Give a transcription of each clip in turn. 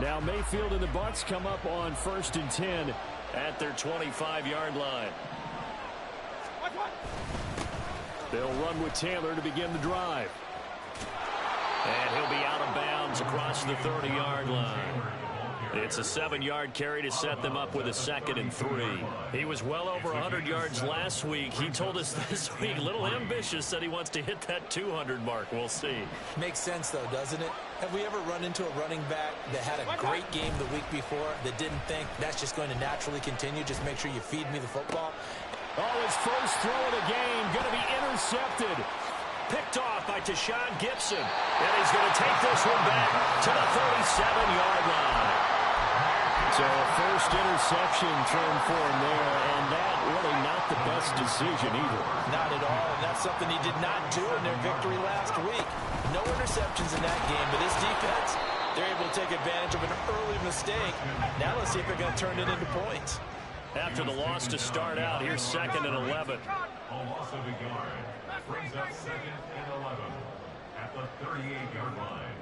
Now Mayfield and the Bucs come up on 1st and 10 at their 25-yard line. They'll run with Taylor to begin the drive. And he'll be out of bounds across the 30-yard line. It's a 7-yard carry to set them up with a 2nd and 3. He was well over 100 yards last week. He told us this week, a little ambitious, said he wants to hit that 200 mark. We'll see. Makes sense, though, doesn't it? Have we ever run into a running back that had a great game the week before that didn't think that's just going to naturally continue? Just make sure you feed me the football. Oh, his first throw of the game going to be intercepted. Picked off by Tashawn Gibson. And he's going to take this one back to the 37-yard line. So a first interception thrown for him there, and that really not the best decision either. Not at all, and that's something he did not do in their victory last week. No interceptions in that game, but this defense, they're able to take advantage of an early mistake. Now let's see if they're going to turn it into points. After the loss to start out, here's 2nd and 11. A loss of a yard. Brings up 2nd and 11 at the 38-yard line.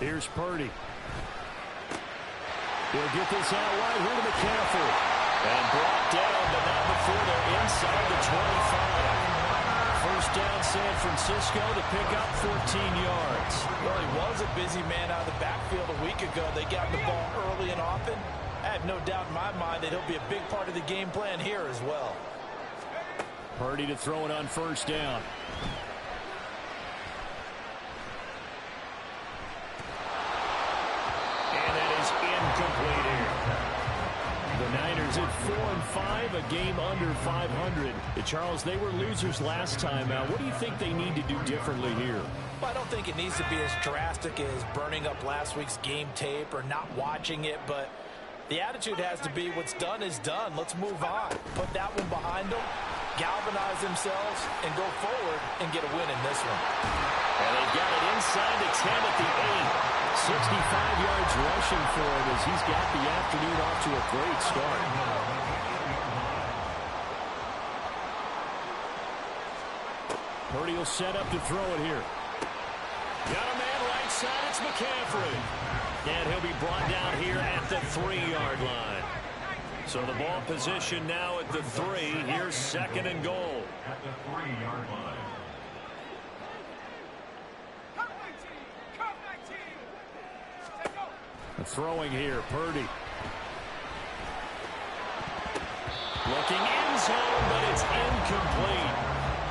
Here's Purdy. He'll get this out wide here to McCaffrey. And brought down, but not before they're inside the 25. First down, San Francisco to pick up 14 yards. Well, he was a busy man out of the backfield a week ago. They got the ball early and often. I have no doubt in my mind that he'll be a big part of the game plan here as well. Purdy to throw it on 1st down. And that is incomplete here. The Niners at 4-5, a game under 500. Charles, they were losers last time. What do you think they need to do differently here? Well, I don't think it needs to be as drastic as burning up last week's game tape or not watching it, but the attitude has to be what's done is done. Let's move on. Put that one behind them, galvanize themselves, and go forward and get a win in this one. And they've got it inside the 10 at the 8. 65 yards rushing for him as he's got the afternoon off to a great start. Purdy will set up to throw it here. Got a man right side. It's McCaffrey. And he'll be brought down here at the 3-yard line. So the ball position now at the 3. Here's 2nd and goal. At the 3-yard line. Throwing here, Purdy. Looking end zone, but it's incomplete.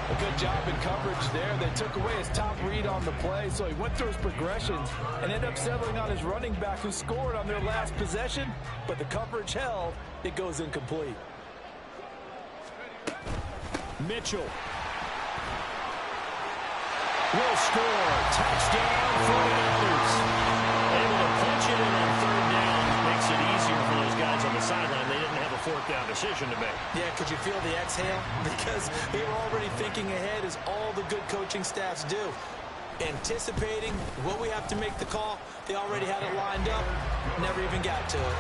A good job in coverage there. They took away his top read on the play, so he went through his progressions and ended up settling on his running back who scored on their last possession, but the coverage held. It goes incomplete. Mitchell will score. Touchdown, 49ers. Able to punch it in on 3rd down. Makes it easier for those guys on the sideline. They didn't have a 4th down decision to make. Yeah, could you feel the exhale? Because they were already thinking ahead, as all the good coaching staffs do. Anticipating what we have to make the call. They already had it lined up. Never even got to it.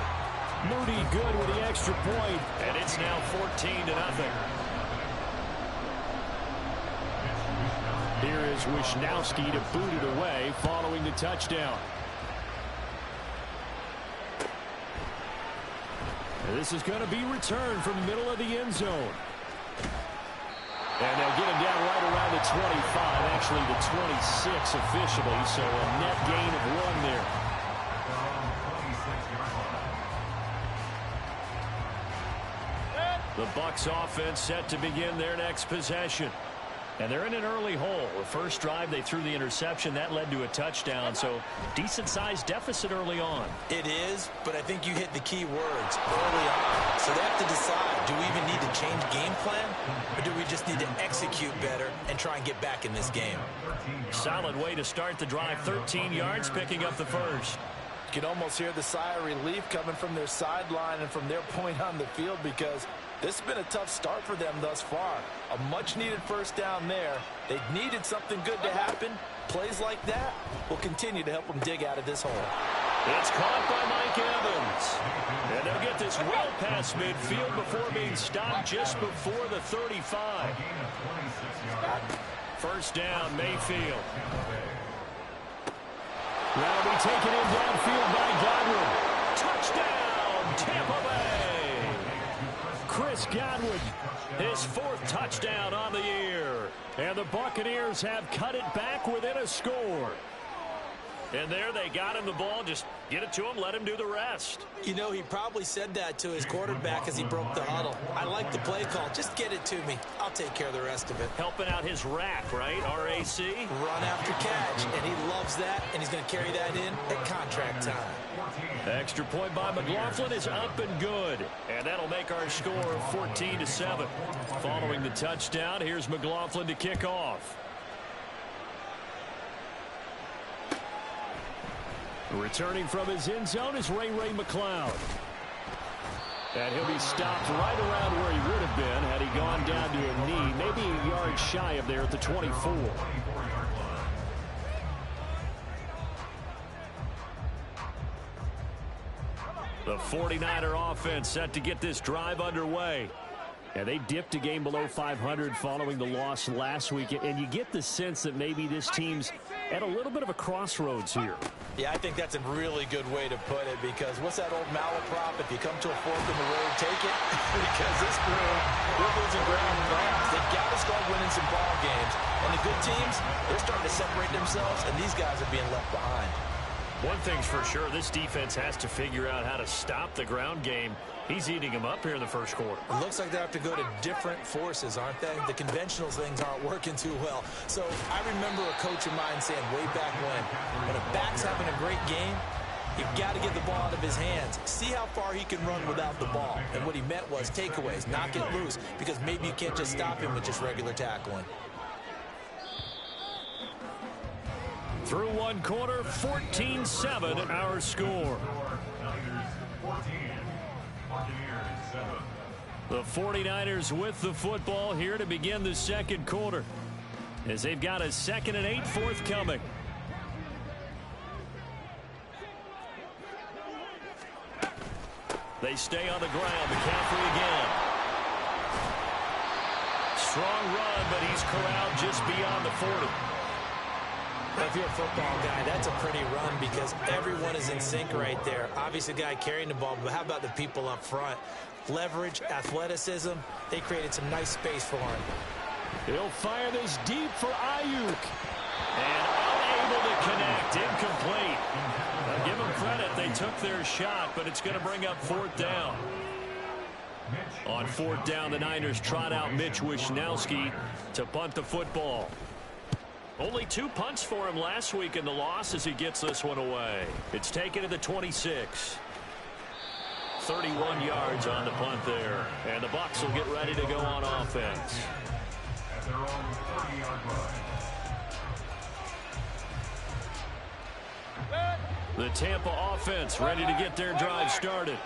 Moody good with the extra point. And it's now 14-0. Here is Wisnowski to boot it away following the touchdown. And this is going to be returned from the middle of the end zone. And they'll get him down right around the 25, actually the 26 officially, so a net gain of 1 there. The Bucs offense set to begin their next possession. And they're in an early hole. The first drive, they threw the interception. That led to a touchdown, so decent-sized deficit early on. It is, but I think you hit the key words early on. So they have to decide, do we even need to change game plan, or do we just need to execute better and try and get back in this game? Solid way to start the drive. 13 yards, picking up the first. You can almost hear the sigh of relief coming from their sideline and from their point on the field, because this has been a tough start for them thus far. A much-needed first down there. They needed something good to happen. Plays like that will continue to help them dig out of this hole. It's caught by Mike Evans. And they'll get this well past midfield before being stopped just before the 35. First down, Mayfield. Now be taken in downfield by Godwin. Touchdown, Tampa Bay. Chris Godwin, his 4th touchdown on the year. And the Buccaneers have cut it back within a score. And there they got him the ball. Just get it to him, let him do the rest. You know, he probably said that to his quarterback as he broke the huddle. I like the play call. Just get it to me. I'll take care of the rest of it. Helping out his rack, right? R-A-C? Run after catch. And he loves that, and he's going to carry that in at contract time. Extra point by McLaughlin is up and good. And that'll make our score 14-7. Following the touchdown, here's McLaughlin to kick off. Returning from his end zone is Ray McLeod. And he'll be stopped right around where he would have been had he gone down to a knee, maybe a yard shy of there at the 24. The 49er offense set to get this drive underway. And they dipped a game below 500 following the loss last week. And you get the sense that maybe this team's at a little bit of a crossroads here. Yeah, I think that's a really good way to put it, because what's that old malaprop? If you come to a fork in the road, take it. Because this crew, they're losing ground fast. They've got to start winning some ball games. And the good teams, they're starting to separate themselves, and these guys are being left behind. One thing's for sure, this defense has to figure out how to stop the ground game. He's eating them up here in the first quarter. It looks like they have to go to different forces, aren't they? The conventional things aren't working too well. So I remember a coach of mine saying way back when a back's having a great game, you've got to get the ball out of his hands. See how far he can run without the ball. And what he meant was takeaways, not get loose, because maybe you can't just stop him with just regular tackling. Through one quarter, 14-7 our score. The 49ers with the football here to begin the second quarter, as they've got a 2nd and 8 forthcoming. They stay on the ground. McCaffrey again. Strong run, but he's corralled just beyond the 40. If you're a football guy, that's a pretty run because everyone is in sync right there. Obviously, the guy carrying the ball, but how about the people up front? Leverage, athleticism, they created some nice space for him. He'll fire this deep for Ayuk. And unable to connect, incomplete. Now give them credit, they took their shot, but it's going to bring up 4th down. On 4th down, the Niners trot out Mitch Wishnowsky to punt the football. Only 2 punts for him last week in the loss as he gets this one away. It's taken to the 26. 31 yards on the punt there. And the Bucs will get ready to go on offense. At their own 30-yard line. The Tampa offense ready to get their drive started.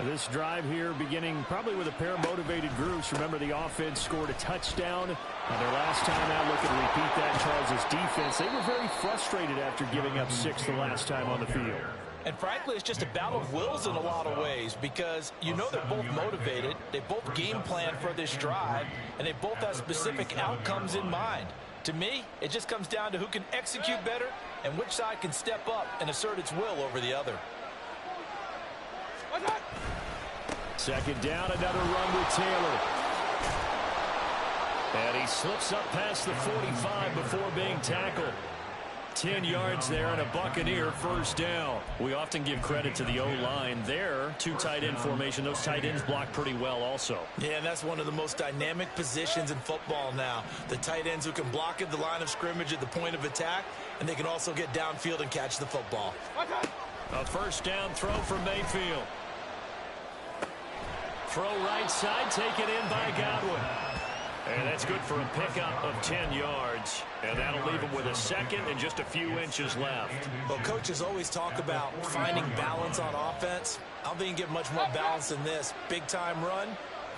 This drive here beginning probably with a pair of motivated groups. Remember, the offense scored a touchdown on their last time out. Looking to repeat that. Charles' defense, they were very frustrated after giving up 6 the last time on the field. And frankly, it's just a battle of wills in a lot of ways because you know they're both motivated. They both game plan for this drive, and they both have specific outcomes in mind. To me, it just comes down to who can execute better and which side can step up and assert its will over the other. 2nd down, another run with Taylor. And he slips up past the 45 before being tackled. 10 yards there and a Buccaneer first down. We often give credit to the O-line there. 2 tight end formation. Those tight ends block pretty well also. Yeah, and that's one of the most dynamic positions in football now. The tight ends who can block at the line of scrimmage at the point of attack, and they can also get downfield and catch the football. A first down throw from Mayfield. Throw right side, taken in by Godwin. And that's good for a pickup of 10 yards. And that'll leave him with a 2nd and just a few inches left. Well, coaches always talk about finding balance on offense. I don't think you can get much more balance than this. Big-time run,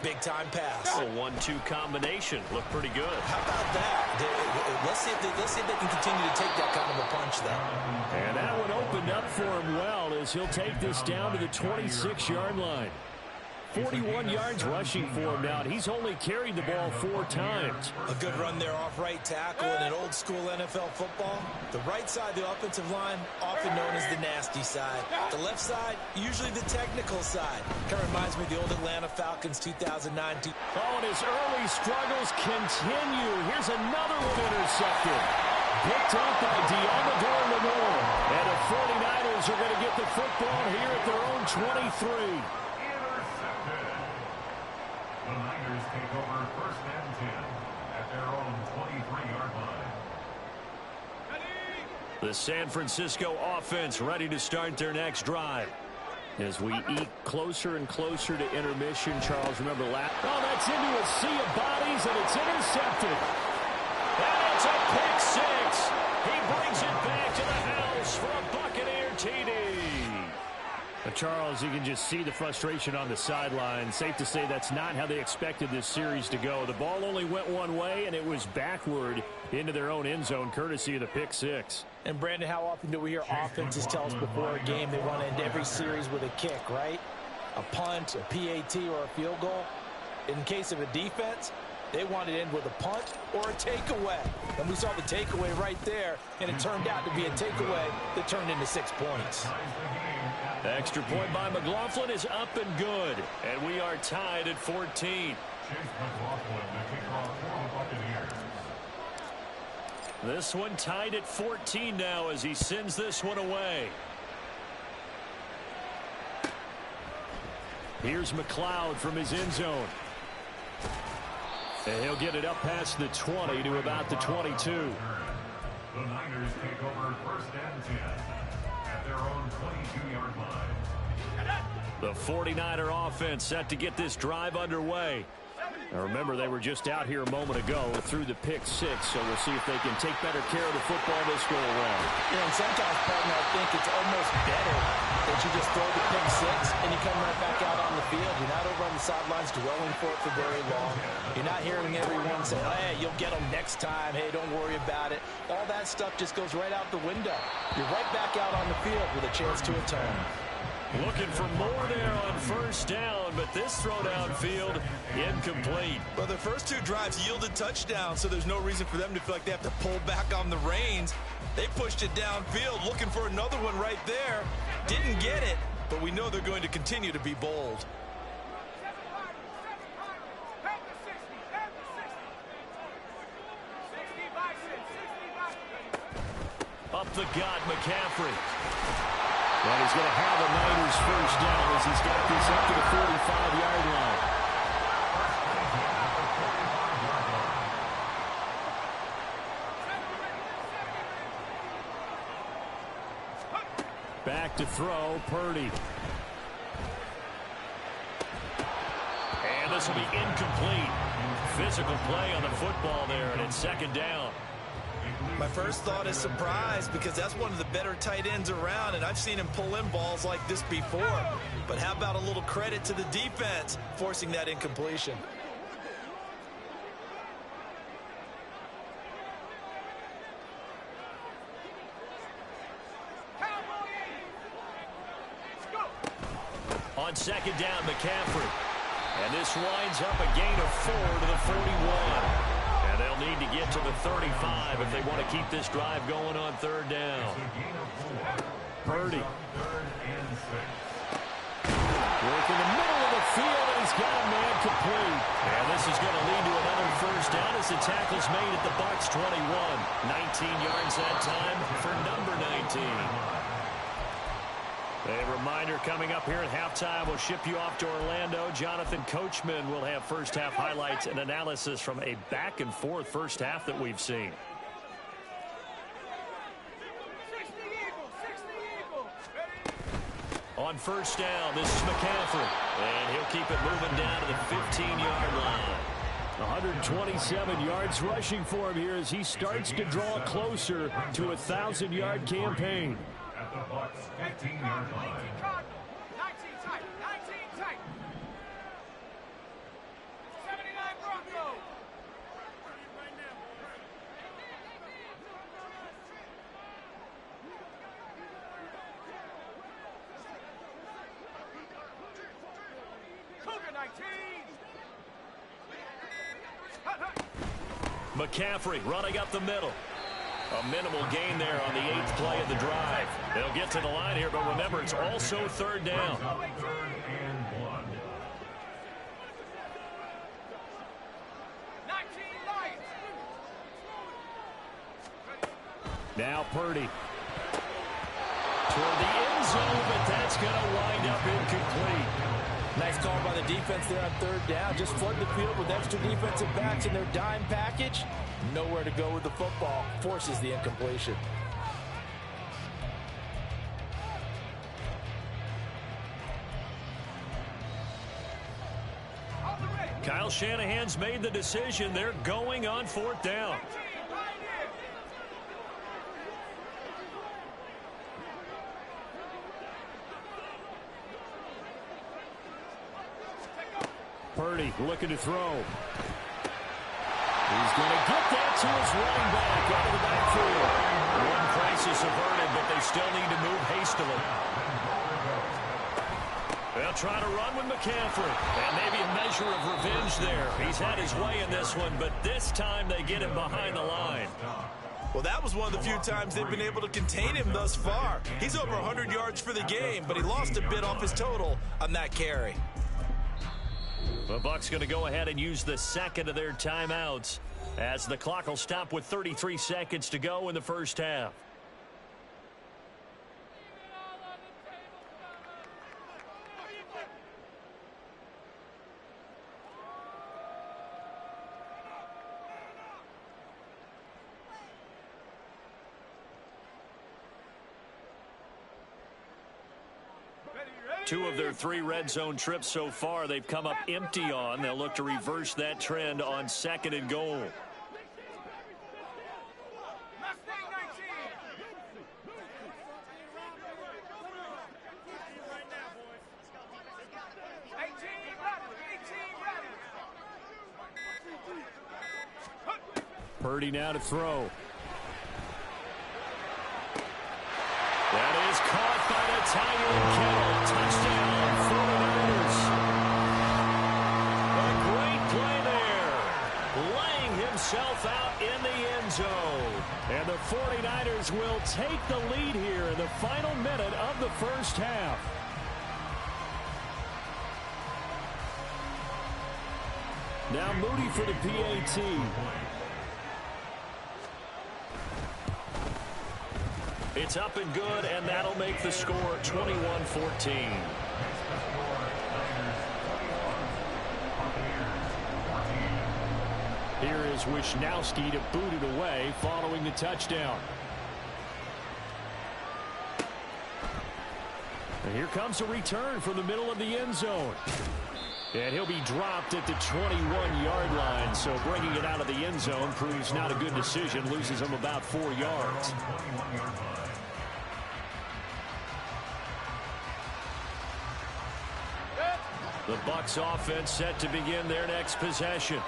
big-time pass. A 1-2 combination. Looked pretty good. How about that? Let's see if they can continue to take that kind of a punch, though. And that one opened up for him well as he'll take this down to the 26-yard line. 41 yards rushing for him now, and he's only carried the ball 4 times. A good run there off right tackle in an old-school NFL football. The right side of the offensive line, often known as the nasty side. The left side, usually the technical side. Kind of reminds me of the old Atlanta Falcons 2009. Oh, and his early struggles continue. Here's another one intercepted. Picked up by Diamador Lenore. And the 49ers are going to get the football here at their own 23. Intercepted. The Niners take over first and 10 at their own 23-yard line. The San Francisco offense ready to start their next drive. As we eke closer and closer to intermission, Charles, remember last... Oh, that's into a sea of bodies, and it's intercepted. And it's a pick six. He brings it back to the house for a Buccaneer TD. Charles, you can just see the frustration on the sideline. Safe to say that's not how they expected this series to go. The ball only went one way, and it was backward into their own end zone, courtesy of the pick six. And, Brandon, how often do we hear offenses tell us before a game they want to end every series with a kick, right? A punt, a PAT, or a field goal. In case of a defense, they want to end with a punt or a takeaway. And we saw the takeaway right there, and it turned out to be a takeaway that turned into 6 points. Extra point by McLaughlin is up and good. And we are tied at 14. Chase McLaughlin, the kickoff for the Buccaneers. This one tied at 14 now as he sends this one away. Here's McLeod from his end zone. And he'll get it up past the 20 to about the 22. The Niners take over first and 10 at their own 22-yard line. The 49er offense set to get this drive underway. Now remember, they were just out here a moment ago through the pick six, so we'll see if they can take better care of the football this go around. You know, and sometimes, partner, I think it's almost better that you just throw the pick six and you come right back out on the field. You're not over on the sidelines dwelling for it for very long. You're not hearing everyone say, hey, you'll get them next time. Hey, don't worry about it. All that stuff just goes right out the window. You're right back out on the field with a chance to atone. Looking for more there on first down, but this throw downfield incomplete. Well, the first 2 drives yielded touchdowns, so there's no reason for them to feel like they have to pull back on the reins. They pushed it downfield, looking for another one right there. Didn't get it, but we know they're going to continue to be bold. Up the gut, McCaffrey. And he's going to have the Niners first down as he's got this up to the 45-yard line. Back to throw, Purdy. And this will be incomplete. Physical play on the football there, and it's second down. My first thought is surprise, because that's one of the better tight ends around, and I've seen him pull in balls like this before. But how about a little credit to the defense forcing that incompletion? On second down, McCaffrey. And this winds up a gain of 4 to the 41. And they'll need to get to the 35 if they want to keep this drive going on third down. Purdy. Work in the middle of the field, and he's got a man complete. And this is going to lead to another first down as the tackle's made at the Bucs 21. 19 yards that time for number 19. A reminder coming up here at halftime, we'll ship you off to Orlando. Jonathan Coachman will have first half highlights and analysis from a back and forth first half that we've seen. On first down, this is McCaffrey. And he'll keep it moving down to the 15-yard line. 127 yards rushing for him here as he starts to draw closer to a 1,000-yard campaign. At the Bucs 15-yard line. 19 tight. 19 tight. 79 Broncos. Cougar McCaffrey running up the middle. A minimal gain there on the 8th play of the drive. They'll get to the line here, but remember, it's also third down. Now Purdy. Toward the end zone, but that's going to wind up incomplete. Nice call by the defense there on third down. Just flood the field with extra defensive backs in their dime package. Nowhere to go with the football. Forces the incompletion. Kyle Shanahan's made the decision. They're going on fourth down. Purdy looking to throw. He's going to get that to his running back out of the backfield. One crisis averted, but they still need to move hastily. They'll try to run with McCaffrey. And maybe a measure of revenge there. He's had his way in this one, but this time they get him behind the line. Well, that was one of the few times they've been able to contain him thus far. He's over 100 yards for the game, but he lost a bit off his total on that carry. The Bucs going to go ahead and use the second of their timeouts as the clock will stop with 33 seconds to go in the first half. Two of their 3 red zone trips so far they've come up empty on. They'll look to reverse that trend on 2nd and goal. Purdy now to throw. That is caught by the Tyreek Hill. Touchdown, 49ers. A great play there. Laying himself out in the end zone. And the 49ers will take the lead here in the final minute of the first half. Now Moody for the PAT. It's up and good, and that'll make the score 21-14. Here is Wisnowski to boot it away following the touchdown. And here comes a return from the middle of the end zone. And he'll be dropped at the 21-yard line, so bringing it out of the end zone proves not a good decision, loses him about 4 yards. The Bucs offense set to begin their next possession.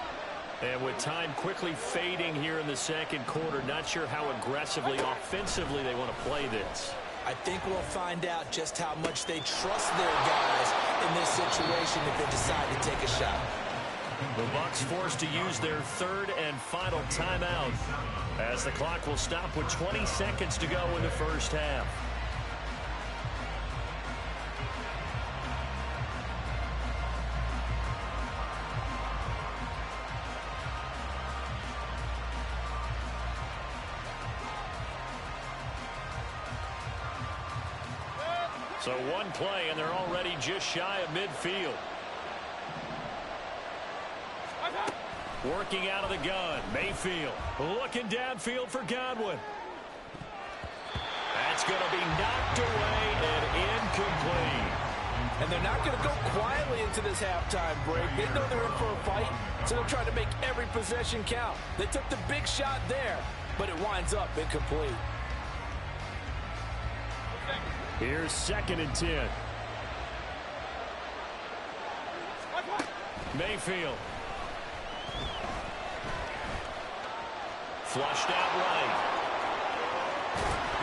And with time quickly fading here in the second quarter, not sure how aggressively, offensively they want to play this. I think we'll find out just how much they trust their guys in this situation if they decide to take a shot. The Bucs forced to use their 3rd and final timeout as the clock will stop with 20 seconds to go in the first half. So one play, and they're already just shy of midfield. Working out of the gun, Mayfield looking downfield for Godwin. That's going to be knocked away and incomplete. And they're not going to go quietly into this halftime break. They know they're in for a fight, so they're trying to make every possession count. They took the big shot there, but it winds up incomplete. Here's 2nd and 10. Mayfield. Flushed out right.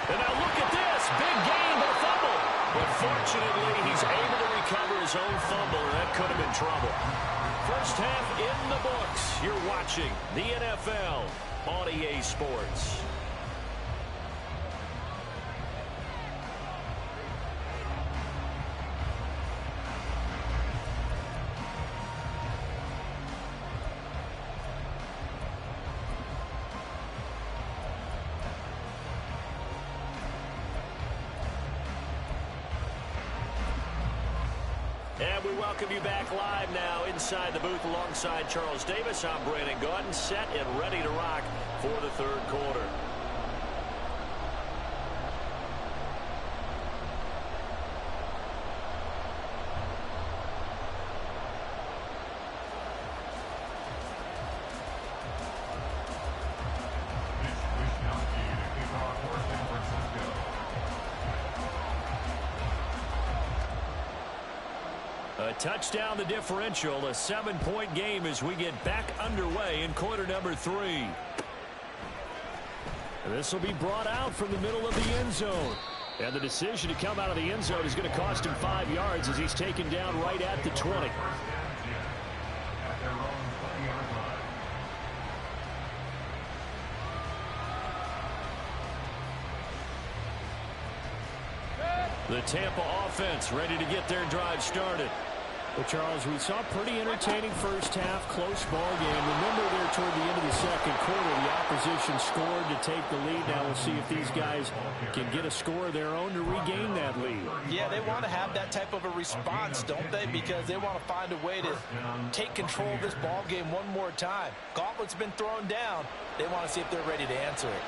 And now look at this. Big gain, but fumble. But Fortunately, he's able to recover his own fumble, or that could have been trouble. First half in the books. You're watching the NFL on EA Sports. And we welcome you back live now inside the booth alongside Charles Davis. I'm Brandon Gaudin, set and ready to rock for the third quarter. A touchdown the differential, a 7-point game as we get back underway in quarter number 3. This will be brought out from the middle of the end zone. And the decision to come out of the end zone is going to cost him 5 yards as he's taken down right at the 20. The Tampa offense ready to get their drive started. Well, Charles, we saw a pretty entertaining first half, close ball game. Remember there toward the end of the second quarter, the opposition scored to take the lead. Now we'll see if these guys can get a score of their own to regain that lead. Yeah, they want to have that type of a response, don't they? Because they want to find a way to take control of this ball game one more time. Gauntlet's been thrown down. They want to see if they're ready to answer it.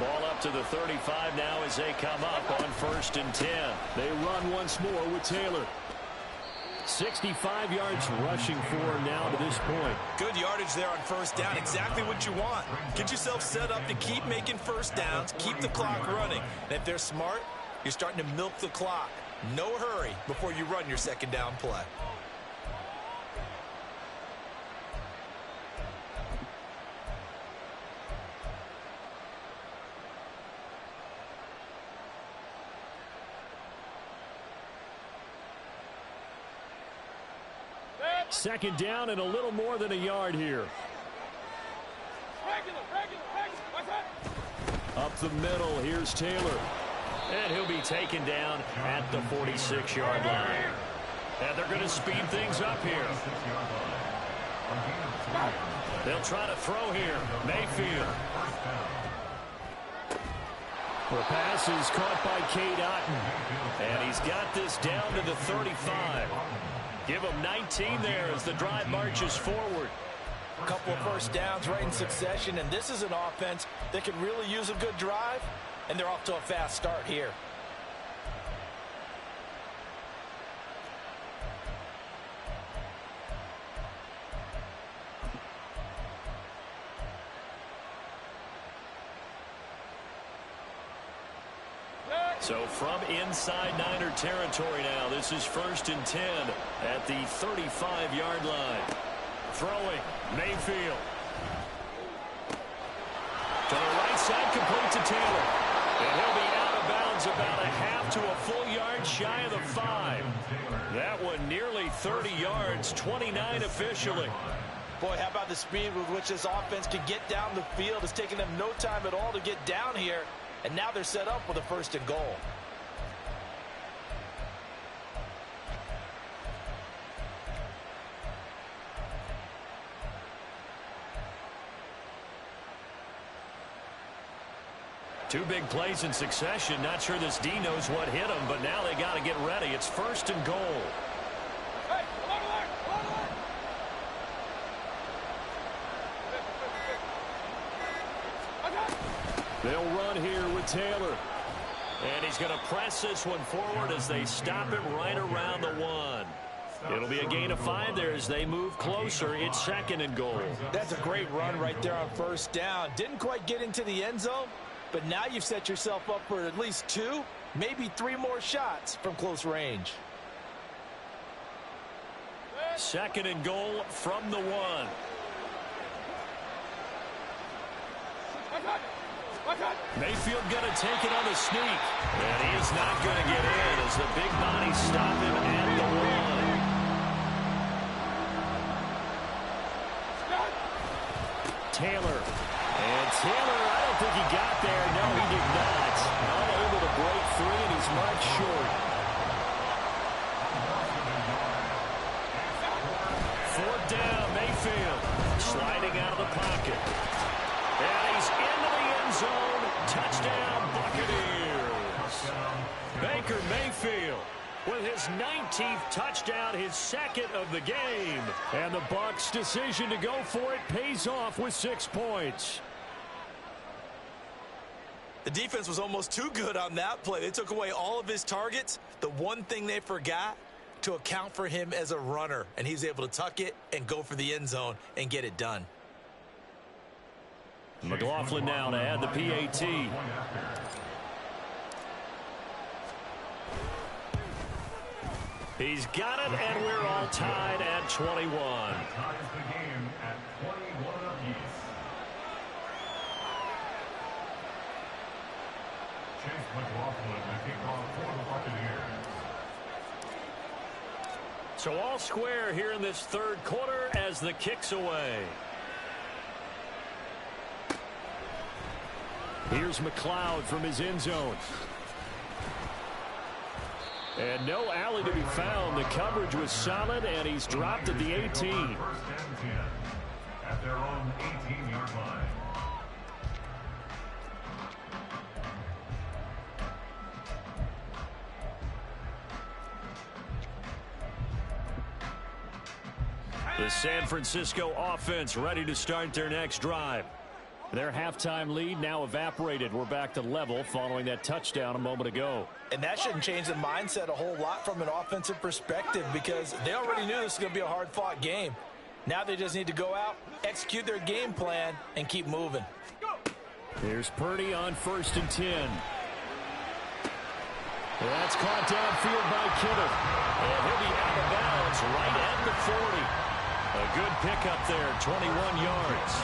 Ball up to the 35 now as they come up on 1st and 10. They run once more with Taylor. 65 yards rushing for now to this point. Good yardage there on first down. Exactly what you want. Get yourself set up to keep making first downs, keep the clock running. And if they're smart, you're starting to milk the clock. No hurry before you run your second down play. Second down and a little more than a yard here. Up the middle, here's Taylor. And he'll be taken down at the 46-yard line. And they're going to speed things up here. They'll try to throw here. Mayfield. The pass is caught by Cade Otton. And he's got this down to the 35. Give him 19 there as the drive marches forward. A couple of first downs right in succession, and this is an offense that can really use a good drive, and they're off to a fast start here. So from inside Niner territory now, this is 1st and 10 at the 35-yard line. Throwing, Mayfield. To the right side, complete to Taylor. And he'll be out of bounds about a half to a full yard shy of the 5. That one nearly 30 yards, 29 officially. Boy, how about the speed with which this offense can get down the field? It's taking them no time at all to get down here. And now they're set up with a 1st and goal. Two big plays in succession. Not sure this D knows what hit him, but now they got to get ready. It's 1st and goal. They'll run here with Taylor. And he's going to press this one forward as they stop him right around the 1. It'll be a gain of 5 there as they move closer. It's 2nd and goal. That's a great run right there on first down. Didn't quite get into the end zone, but now you've set yourself up for at least 2, maybe 3 more shots from close range. 2nd and goal from the 1. Mayfield going to take it on the sneak. And he is not going to get in as the big bodies stop him at the 1. Taylor. And Taylor, I don't think he got there. No, he did not. Unable to break free, and he's marked short. 4th down, Mayfield. Sliding out of the pocket. And he's into the end zone. Touchdown, Buccaneers. Baker Mayfield with his 19th touchdown, his 2nd of the game. And the Bucs' decision to go for it pays off with 6 points. The defense was almost too good on that play. They took away all of his targets. The one thing they forgot, to account for him as a runner. And he's able to tuck it and go for the end zone and get it done. McLaughlin now to add the PAT. He's got it, and we're all tied at 21. Ties the game at 21 apiece. Chase McLaughlin, the kickoff for the Buccaneers. So all square here in this 3rd quarter as the kick's away. Here's McLeod from his end zone. And no alley to be found. The coverage was solid, and he's dropped at the 18. 1st and 10 at their own 18-yard line. The San Francisco offense ready to start their next drive. Their halftime lead now evaporated. We're back to level following that touchdown a moment ago. And that shouldn't change the mindset a whole lot from an offensive perspective because they already knew this was going to be a hard-fought game. Now they just need to go out, execute their game plan, and keep moving. Here's Purdy on 1st and 10. That's caught downfield by Kittle. And he'll be out of bounds right at the 40. A good pickup there, 21 yards.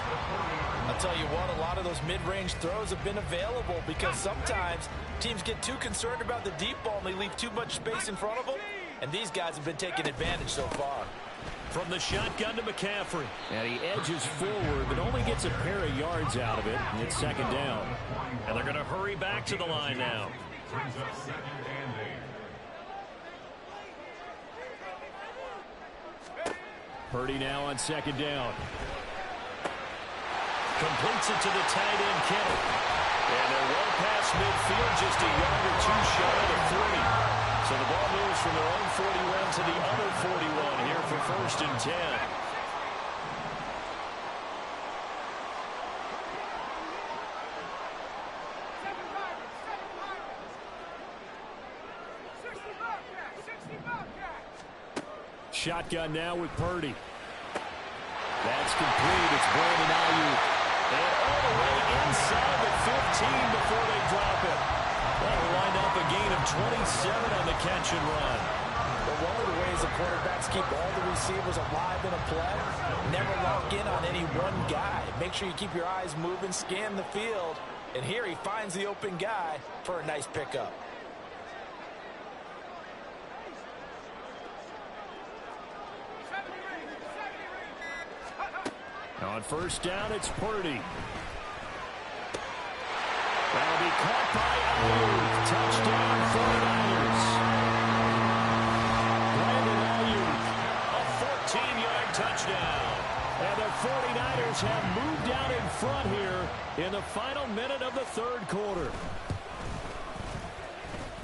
I'll tell you what, a lot of those mid-range throws have been available because sometimes teams get too concerned about the deep ball and they leave too much space in front of them, and these guys have been taking advantage so far. From the shotgun to McCaffrey. And he edges forward, but only gets a pair of yards out of it. And it's 2nd down. And they're going to hurry back to the line now. Brings up 2nd and 8. Purdy now on 2nd down. Completes it to the tight end, Kittle. And they're well past midfield, just a yard or 2 shy of the 40. So the ball moves from their own 41 to the other 41 here for 1st and 10. Shotgun now with Purdy. That's complete. It's Brandon Ayuk. And all the way inside the 15 before they drop it. That'll line up a gain of 27 on the catch and run. But one of the ways the quarterbacks keep all the receivers alive in a play, never lock in on any one guy. Make sure you keep your eyes moving, scan the field, and here he finds the open guy for a nice pickup. On 1st down, it's Purdy. That'll be caught by Ayuk. Touchdown, 49ers. Brandon Ayuk. A 14-yard touchdown. And the 49ers have moved out in front here in the final minute of the 3rd quarter.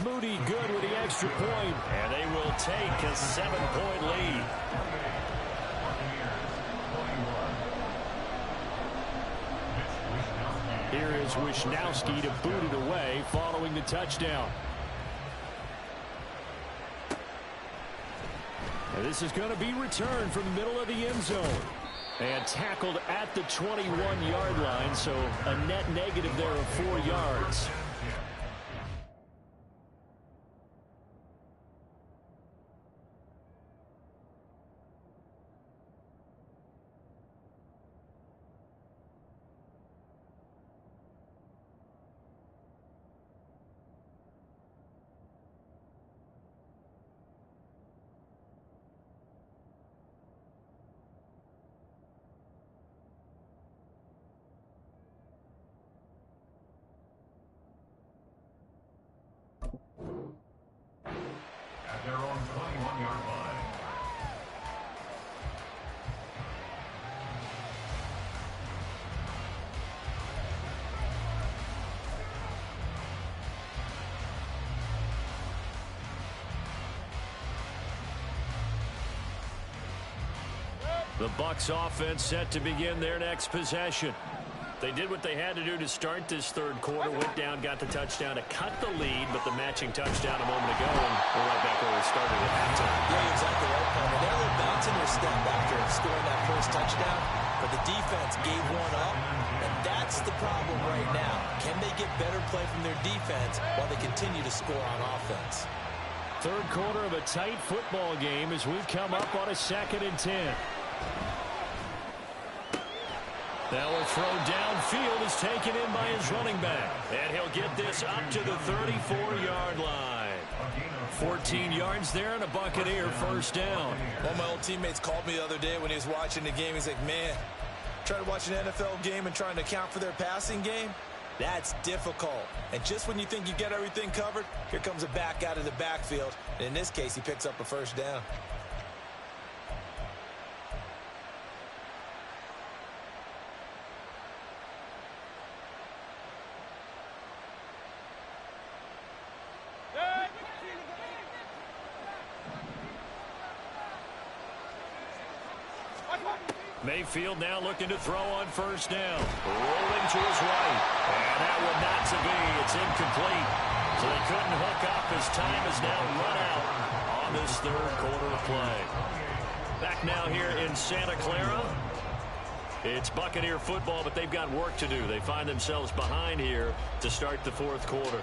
Moody good with the extra point. And they will take a 7-point lead. Here is Wisnowski to boot it away following the touchdown. And this is going to be returned from the middle of the end zone. And tackled at the 21-yard line, so a net negative there of 4 yards. 21-yard line. The Bucs offense set to begin their next possession. They did what they had to do to start this third quarter. Went down, got the touchdown to cut the lead, but the matching touchdown a moment ago, and we're right back where we started at halftime. Yeah, you're exactly right, Palmer. They're a little bounce in their step after scoring that first touchdown, but the defense gave one up, and that's the problem right now. Can they get better play from their defense while they continue to score on offense? Third quarter of a tight football game as we come up on a 2nd and 10. Now a throw downfield is taken in by his running back. And he'll get this up to the 34-yard line. 14 yards there and a Buccaneer first down. One of my old teammates called me the other day when he was watching the game. He's like, man, trying to watch an NFL game and trying to account for their passing game? That's difficult. And just when you think you get everything covered, here comes a back out of the backfield. And in this case, he picks up a first down. Mayfield now looking to throw on first down. Rolling to his right. And that one not to be. It's incomplete. So they couldn't hook up as time is now run out on this third quarter of play. Back now here in Santa Clara. It's Buccaneer football, but they've got work to do. They find themselves behind here to start the fourth quarter.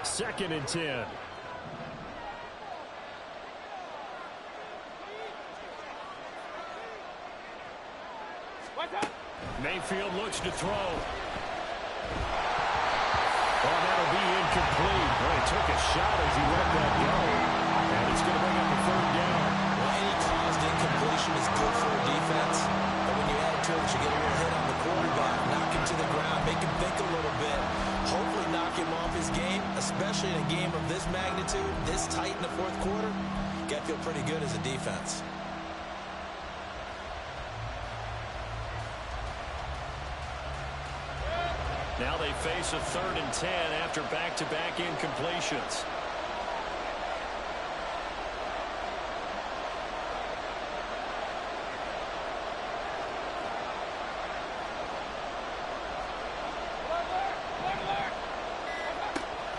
Second and 10. Mayfield looks to throw. Oh, that'll be incomplete. Well, he took a shot as he let that go. And it's going to bring up a third down. Well, any caused incompletion is good for a defense. But when you add to it, you get a little hit on the quarterback, knock him to the ground, make him think a little bit. Hopefully knock him off his game, especially in a game of this magnitude, this tight in the fourth quarter. Got to feel pretty good as a defense. Now they face a 3rd and 10 after back-to-back incompletions.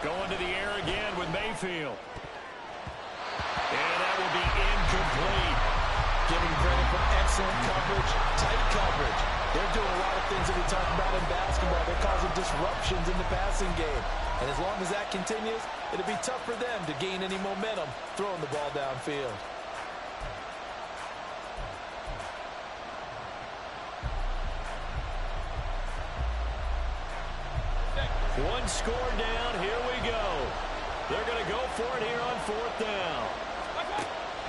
Going to the air again with Mayfield. And that will be incomplete. Give him credit for excellent coverage, tight coverage. They're doing a lot of things that we talk about in basketball. They're causing disruptions in the passing game. And as long as that continues, it'll be tough for them to gain any momentum throwing the ball downfield. One score down. Here we go. They're going to go for it here on 4th down.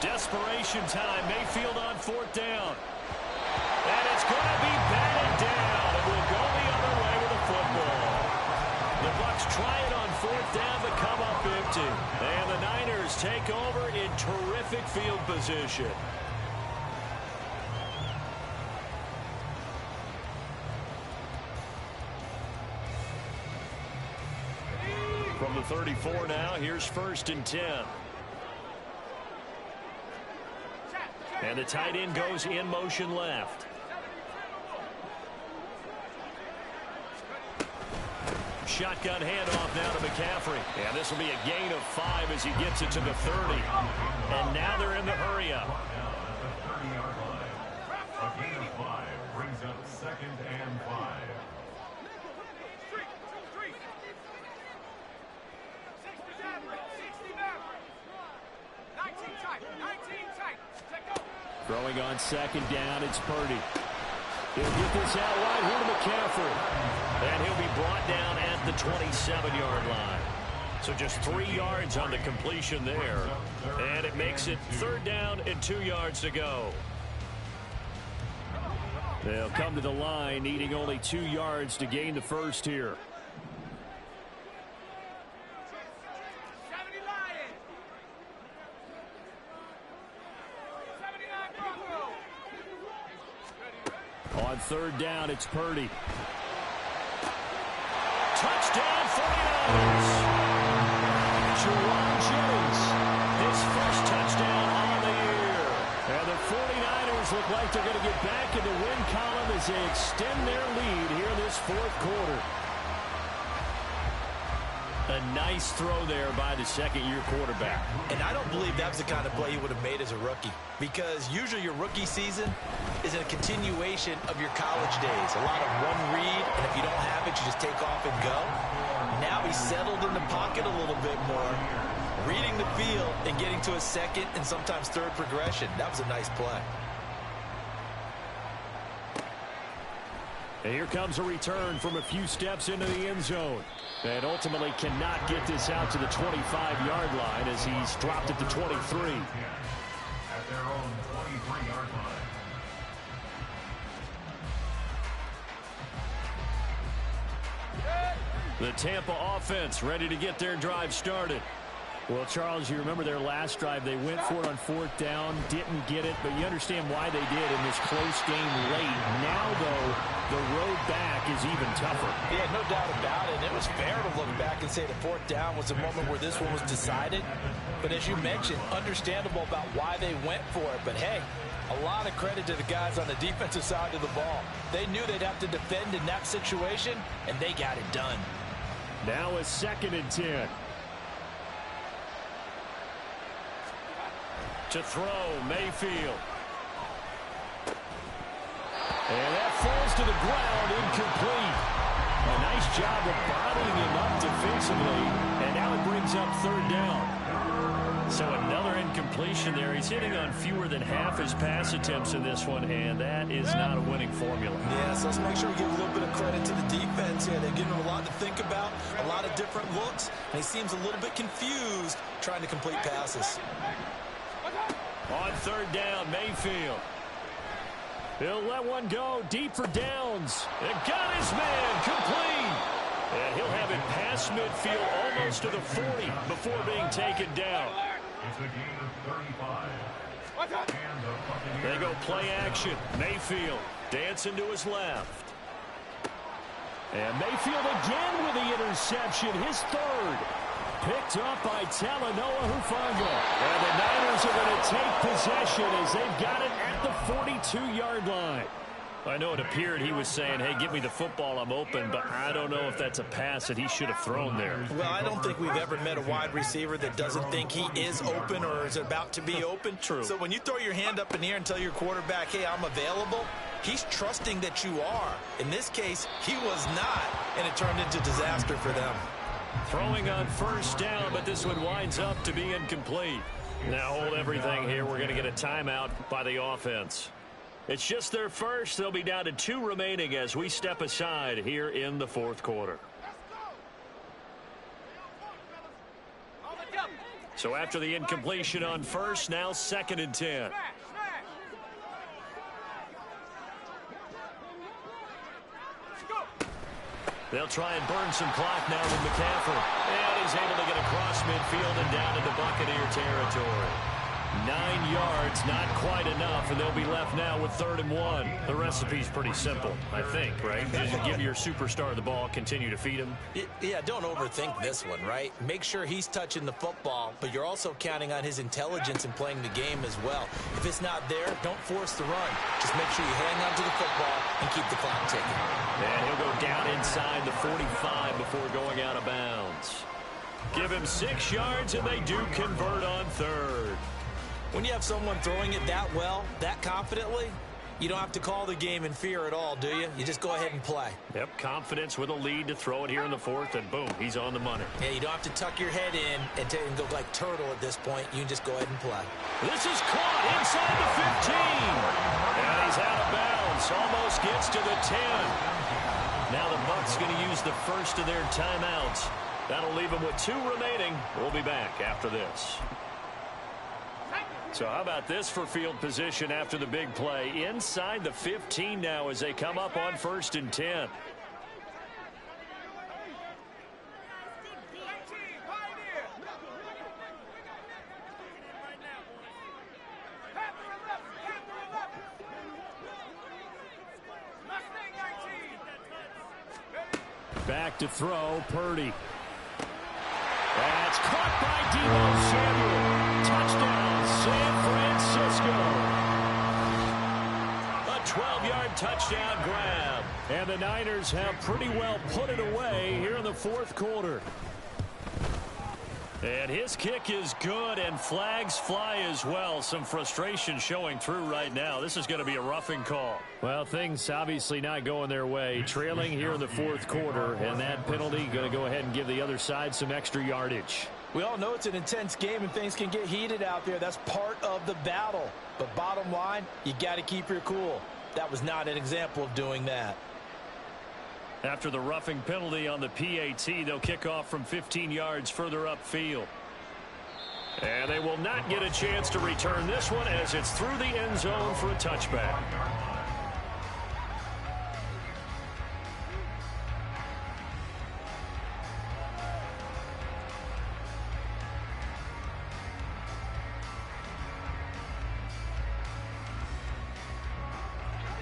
Desperation time. Mayfield on 4th down. And it's going to be batted down. It will go the other way with the football. The Bucs try it on 4th down but come up empty. And the Niners take over in terrific field position. From the 34 now, here's 1st and 10. And the tight end goes in motion left. Shotgun handoff now to McCaffrey. And this will be a gain of 5 as he gets it to the 30. And now they're in the hurry-up. At the 30-yard line. A gain of 5 brings up 2nd and 5. Throwing on 2nd down, it's Purdy. He'll get this out wide here to McCaffrey. And he'll be brought down at the 27-yard line. So just 3 yards on the completion there. And it makes it 3rd down and 2 yards to go. They'll come to the line, needing only 2 yards to gain the first here. On 3rd down, it's Purdy. Touchdown, 49ers. Jerome Jennings, his first touchdown on the year. And the 49ers look like they're going to get back in the win column as they extend their lead here in this 4th quarter. A nice throw there by the second-year quarterback. And I don't believe that's the kind of play he would have made as a rookie, because usually your rookie season is a continuation of your college days. A lot of one read, and if you don't have it, you just take off and go. Now he's settled in the pocket a little bit more, reading the field and getting to a second and sometimes third progression. That was a nice play. And here comes a return from a few steps into the end zone. And ultimately cannot get this out to the 25-yard line as he's dropped at the 23. At their own 23-yard line. The Tampa offense ready to get their drive started. Well, Charles, you remember their last drive. They went for it on 4th down, didn't get it, but you understand why they did in this close game late. Now, though, the road back is even tougher. Yeah, no doubt about it. It was fair to look back and say the 4th down was the moment where this one was decided. But as you mentioned, understandable about why they went for it. But, hey, a lot of credit to the guys on the defensive side of the ball. They knew they'd have to defend in that situation, and they got it done. Now a 2nd and 10. To throw, Mayfield. And that falls to the ground, incomplete. A nice job of bottling him up defensively, and now it brings up 3rd down. So another incompletion there. He's hitting on fewer than half his pass attempts in this one, and that is not a winning formula. Yeah, so let's make sure we give a little bit of credit to the defense here. They're giving him a lot to think about, a lot of different looks, and he seems a little bit confused trying to complete passes. On 3rd down, Mayfield. He'll let one go deep for Downs. And got his man complete. And he'll have it past midfield almost to the 40 before being taken down. It's a gain of 35. They go play action. Mayfield dancing to his left. And Mayfield again with the interception, his 3rd. Picked up by Talanoa Hufanga. And the Niners are going to take possession as they've got it at the 42-yard line. I know it appeared he was saying, hey, give me the football, I'm open, but I don't know if that's a pass that he should have thrown there. Well, I don't think we've ever met a wide receiver that doesn't think he is open or is about to be open. True. So when you throw your hand up in the air and tell your quarterback, hey, I'm available, he's trusting that you are. In this case, he was not, and it turned into disaster for them. Throwing on 1st down, but this one winds up to be incomplete. Now hold everything here. We're going to get a timeout by the offense. It's just their first. They'll be down to 2 remaining as we step aside here in the 4th quarter. So after the incompletion on 1st, now 2nd and 10. They'll try and burn some clock now with McCaffrey. And he's able to get across midfield and down into Buccaneer territory. 9 yards, not quite enough, and they'll be left now with 3rd and 1. The recipe's pretty simple, I think, right? Just give your superstar the ball, continue to feed him. Yeah, don't overthink this one, right? Make sure he's touching the football, but you're also counting on his intelligence in playing the game as well. If it's not there, don't force the run. Just make sure you hang on to the football and keep the clock ticking. And he'll go down inside the 45 before going out of bounds. Give him 6 yards, and they do convert on 3rd. When you have someone throwing it that well, that confidently, you don't have to call the game in fear at all, do you? You just go ahead and play. Yep, confidence with a lead to throw it here in the 4th, and boom, he's on the money. Yeah, you don't have to tuck your head in and go like turtle at this point. You can just go ahead and play. This is caught inside the 15. And he's out of bounds, almost gets to the 10. Now the Bucs going to use the first of their timeouts. That'll leave them with 2 remaining. We'll be back after this. So how about this for field position after the big play? Inside the 15 now as they come up on 1st and 10. Back to throw, Purdy. That's caught by Deebo Samuel. Touchdown, San Francisco. A 12-yard touchdown grab. And the Niners have pretty well put it away here in the 4th quarter. And his kick is good, and flags fly as well. Some frustration showing through right now. This is going to be a roughing call. Well, things obviously not going their way. Trailing here in the 4th quarter, and that penalty going to go ahead and give the other side some extra yardage. We all know it's an intense game, and things can get heated out there. That's part of the battle. But bottom line, you got to keep your cool. That was not an example of doing that. After the roughing penalty on the PAT, they'll kick off from 15 yards further upfield. And they will not get a chance to return this one as it's through the end zone for a touchback.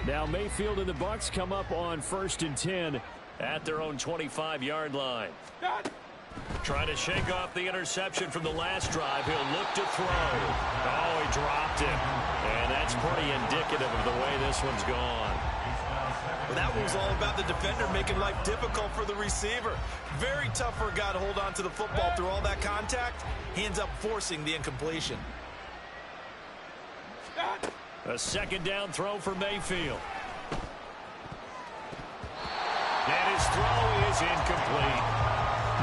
Now Mayfield and the Bucs come up on 1st and 10 at their own 25-yard line. Trying to shake off the interception from the last drive. He'll look to throw. Oh, he dropped it. And that's pretty indicative of the way this one's gone. Well, that one was all about the defender making life difficult for the receiver. Very tough for a guy to hold on to the football through all that contact. He ends up forcing the incompletion. A 2nd down throw for Mayfield. And his throw is incomplete.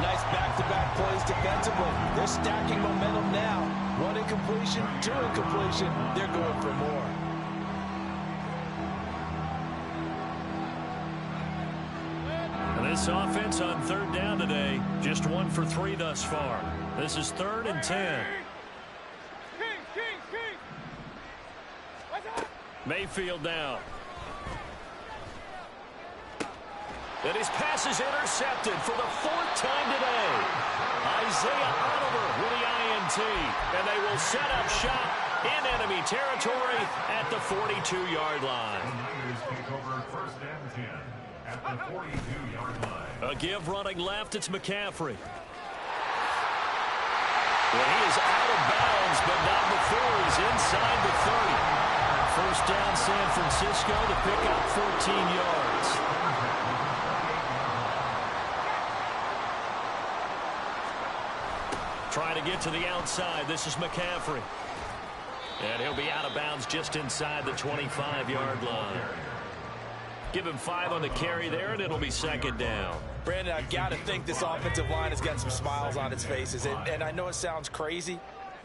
Nice back-to-back plays defensively. They're stacking momentum now. 1 incompletion, 2 incompletion. They're going for more. And this offense on 3rd down today, just 1 for 3 thus far. This is 3rd and 10. Mayfield down. And his pass is intercepted for the 4th time today. Isaiah Oliver with the INT. And they will set up shop in enemy territory at the 42-yard line. The Niners take over 1st and 10 at the 42-yard line. A give running left, it's McCaffrey. Well, he is out of bounds, but not before he's inside the 30. 1st down, San Francisco to pick up 14 yards. Trying to get to the outside. This is McCaffrey. And he'll be out of bounds just inside the 25-yard line. Give him 5 on the carry there, and it'll be 2nd down. Brandon, I've got to think this offensive line has got some smiles on its faces. And I know it sounds crazy,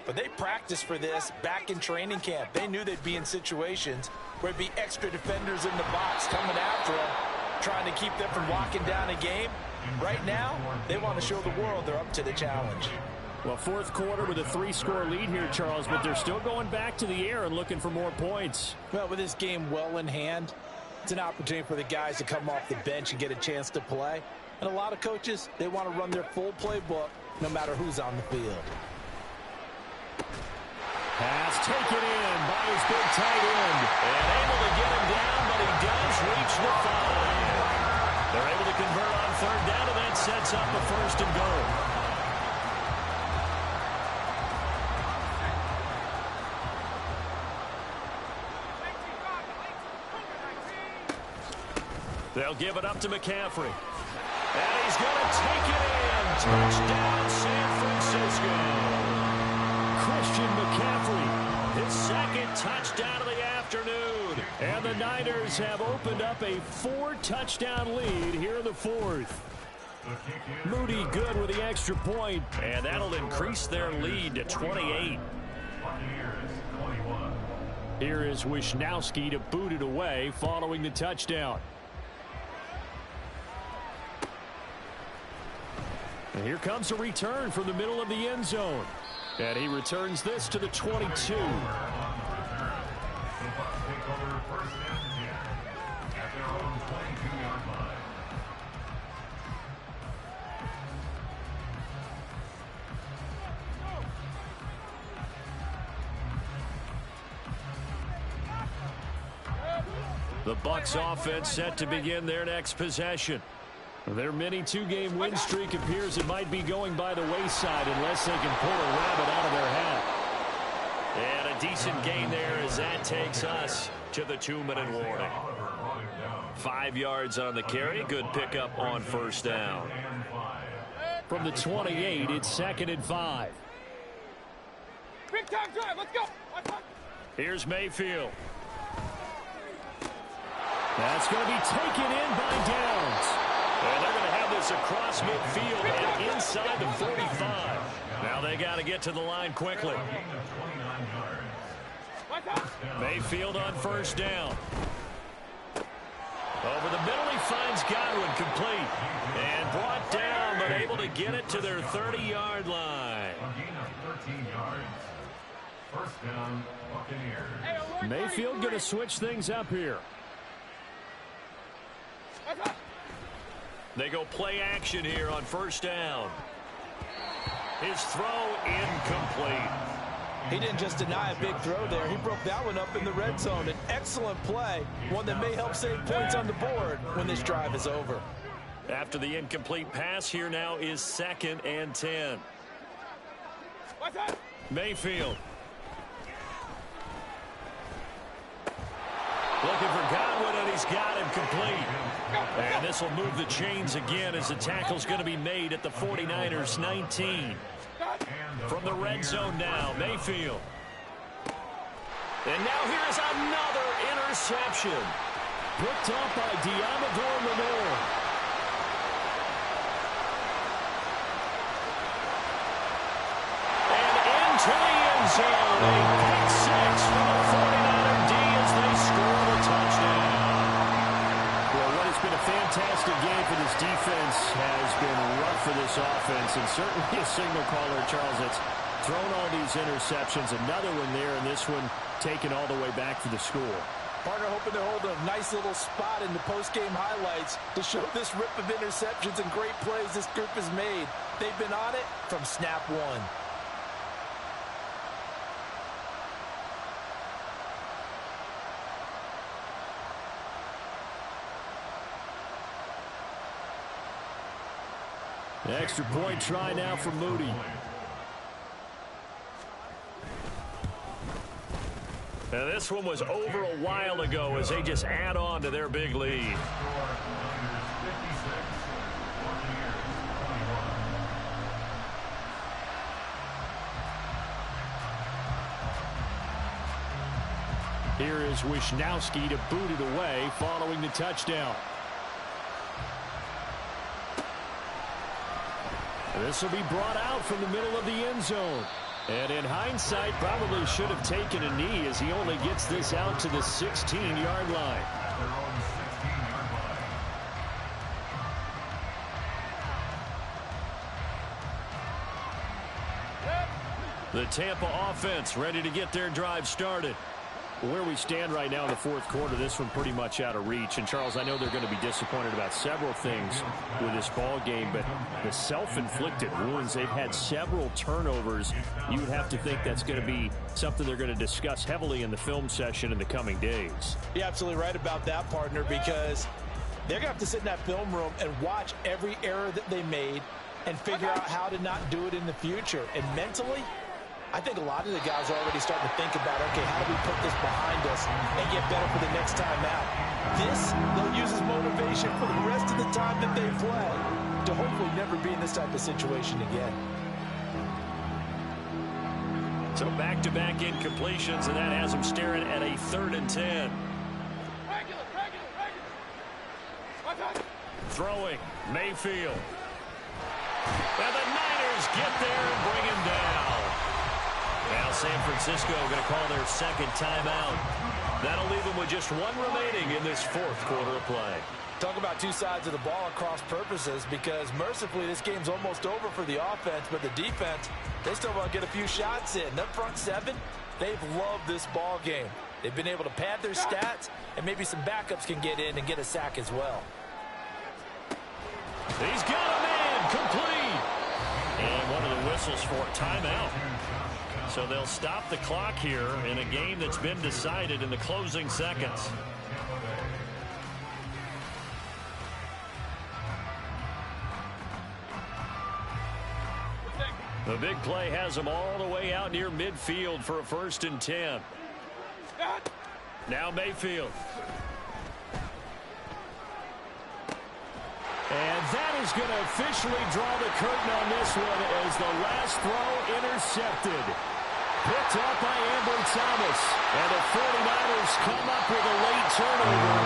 but they practiced for this back in training camp. They knew they'd be in situations where there'd be extra defenders in the box coming after them, trying to keep them from locking down a game. Right now, they want to show the world they're up to the challenge. Well, 4th quarter with a 3-score lead here, Charles, but they're still going back to the air and looking for more points. Well, with this game well in hand, it's an opportunity for the guys to come off the bench and get a chance to play. And a lot of coaches, they want to run their full playbook no matter who's on the field. Pass taken in by his big tight end. And able to get him down, but he does reach the 5. They're able to convert on 3rd down, and that sets up a 1st and goal. They'll give it up to McCaffrey. And he's going to take it in. Touchdown, San Francisco. Christian McCaffrey, his 2nd touchdown of the afternoon. And the Niners have opened up a 4-touchdown lead here in the 4th. Moody good with the extra point. And that'll increase their lead to 28. Here is Wisnowski to boot it away following the touchdown. Here comes a return from the middle of the end zone. And he returns this to the 22. The Bucs take over first and 10 at their own 22-yard line. The Bucs offense set to begin their next possession. Their mini two-game win streak appears it might be going by the wayside unless they can pull a rabbit out of their hat. And a decent gain there as that takes us to the 2-minute warning. 5 yards on the carry. Good pickup on first down. From the 28, it's 2nd and 5. Big time drive. Let's go. Here's Mayfield. That's going to be taken in by Downs. And they're going to have this across midfield and inside the 45. Now they got to get to the line quickly. Mayfield on first down. Over the middle, he finds Godwin, complete. And brought down, but able to get it to their 30-yard line. First down, Buccaneers. Mayfield going to switch things up here. They go play action here on first down. His throw incomplete. He didn't just deny a big throw there. He broke that one up in the red zone. An excellent play, one that may help save points on the board when this drive is over. After the incomplete pass, here now is 2nd and 10. Mayfield. Looking for Godwin, and he's got him complete. And this will move the chains again as the tackle's going to be made at the 49ers 19. From the red zone now, Mayfield. And now here's another interception. Picked up by Diamador Lenore. And into the end zone. A pick six from the 49er D as they score the touchdown. Well, what has been a fantastic game for this defense has been rough for this offense, and certainly a signal caller, Charles, that's thrown all these interceptions. Another one there, and this one taken all the way back to the school. Partner hoping to hold a nice little spot in the post-game highlights to show this rip of interceptions and great plays this group has made. They've been on it from snap one. The extra point try now for Moody. Now this one was over a while ago as they just add on to their big lead. Here is Wisnowski to boot it away following the touchdown. This will be brought out from the middle of the end zone. And in hindsight, probably should have taken a knee as he only gets this out to the 16-yard line. The Tampa offense ready to get their drive started. Where we stand right now in the fourth quarter, this one pretty much out of reach. And, Charles, I know they're going to be disappointed about several things with this ball game, but the self-inflicted wounds, they've had several turnovers. You would have to think that's going to be something they're going to discuss heavily in the film session in the coming days. You're absolutely right about that, partner, because they're going to have to sit in that film room and watch every error that they made and figure out how to not do it in the future. And mentally, I think a lot of the guys are already starting to think about, okay, how do we put this behind us and get better for the next time out? This, they'll use as motivation for the rest of the time that they play to hopefully never be in this type of situation again. So back-to-back incompletions, and that has them staring at a 3rd and 10. Throwing, Mayfield. And the Niners get there and bring him down. Now San Francisco going to call their second timeout. That'll leave them with just one remaining in this fourth quarter of play. Talk about two sides of the ball at cross purposes, because mercifully this game's almost over for the offense, but the defense, they still want to get a few shots in. That front seven, they've loved this ball game. They've been able to pad their stats, and maybe some backups can get in and get a sack as well. He's got a man complete. And one of the whistles for timeout. So they'll stop the clock here in a game that's been decided in the closing seconds. The big play has them all the way out near midfield for a 1st and 10. Now Mayfield. And that is going to officially draw the curtain on this one as the last throw intercepted. Picked up by Amber Thomas. And the 49ers come up with a late turnover.